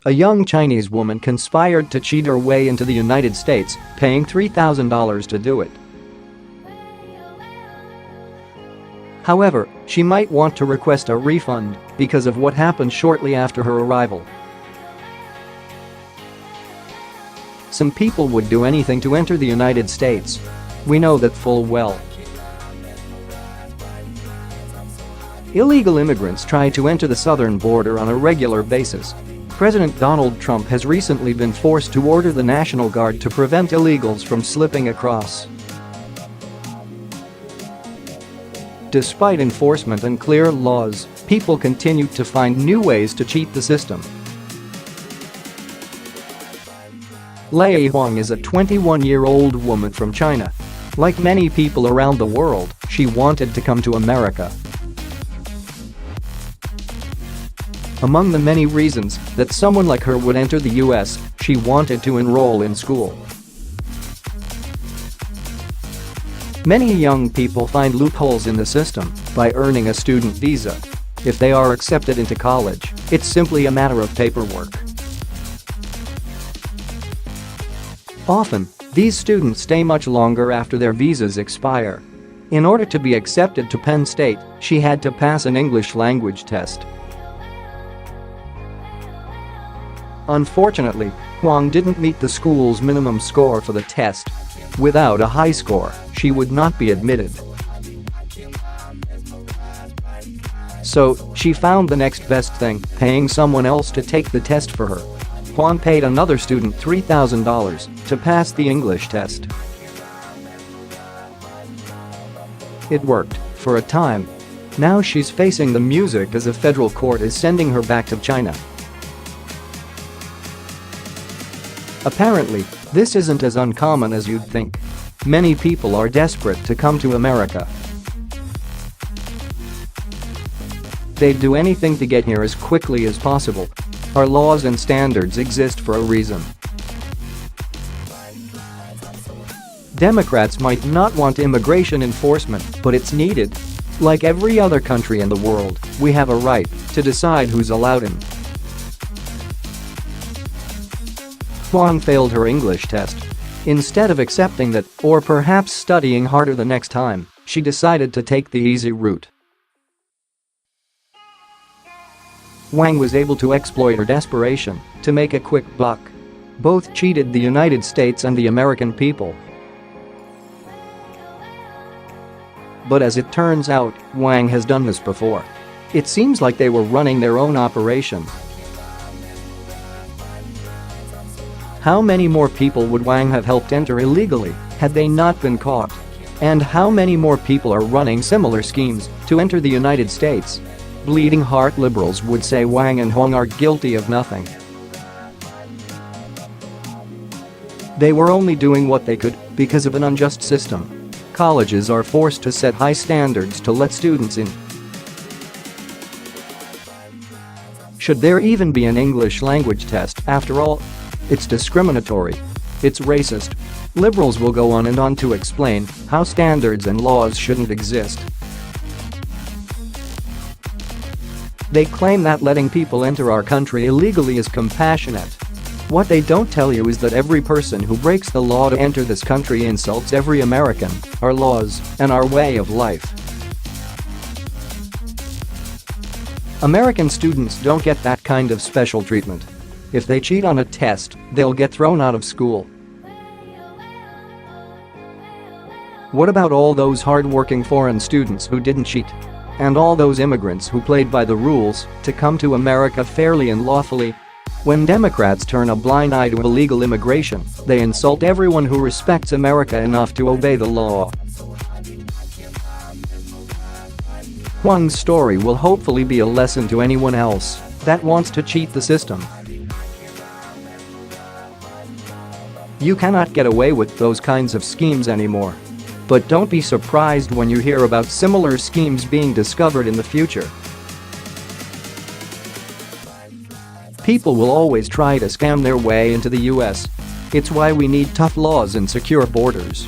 A young Chinese woman conspired to cheat her way into the United States, paying $3,000 to do it. However, she might want to request a refund because of what happened shortly after her arrival. Some people would do anything to enter the United States. We know that full well. Illegal immigrants try to enter the southern border on a regular basis. President Donald Trump has recently been forced to order the National Guard to prevent illegals from slipping across. Despite enforcement and clear laws, people continue to find new ways to cheat the system. Leyi Huang is a 21-year-old woman from China. Like many people around the world, she wanted to come to America. Among the many reasons that someone like her would enter the US, she wanted to enroll in school. Many young people find loopholes in the system by earning a student visa. If they are accepted into college, it's simply a matter of paperwork. Often, these students stay much longer after their visas expire. In order to be accepted to Penn State, she had to pass an English language test. Unfortunately, Huang didn't meet the school's minimum score for the test. Without a high score, she would not be admitted. So, she found the next best thing, paying someone else to take the test for her. Huang paid another student $3,000 to pass the English test. It worked, for a time. Now she's facing the music as a federal court is sending her back to China. Apparently, this isn't as uncommon as you'd think. Many people are desperate to come to America. They'd do anything to get here as quickly as possible. Our laws and standards exist for a reason. Democrats might not want immigration enforcement, but it's needed. Like every other country in the world, we have a right to decide who's allowed in. Huang failed her English test. Instead of accepting that, or perhaps studying harder the next time, she decided to take the easy route. Wang was able to exploit her desperation to make a quick buck. Both cheated the United States and the American people. But as it turns out, Wang has done this before. It seems like they were running their own operation. How many more people would Wang have helped enter illegally had they not been caught? And how many more people are running similar schemes to enter the United States? Bleeding heart liberals would say Wang and Huang are guilty of nothing. They were only doing what they could because of an unjust system. Colleges are forced to set high standards to let students in. Should there even be an English language test after all? It's discriminatory. It's racist. Liberals will go on and on to explain how standards and laws shouldn't exist. They claim that letting people enter our country illegally is compassionate. What they don't tell you is that every person who breaks the law to enter this country insults every American, our laws, and our way of life. American students don't get that kind of special treatment. If they cheat on a test, they'll get thrown out of school. What about all those hard-working foreign students who didn't cheat? And all those immigrants who played by the rules to come to America fairly and lawfully? When Democrats turn a blind eye to illegal immigration, they insult everyone who respects America enough to obey the law. Huang's story will hopefully be a lesson to anyone else that wants to cheat the system. You cannot get away with those kinds of schemes anymore. But don't be surprised when you hear about similar schemes being discovered in the future. People will always try to scam their way into the US. It's why we need tough laws and secure borders.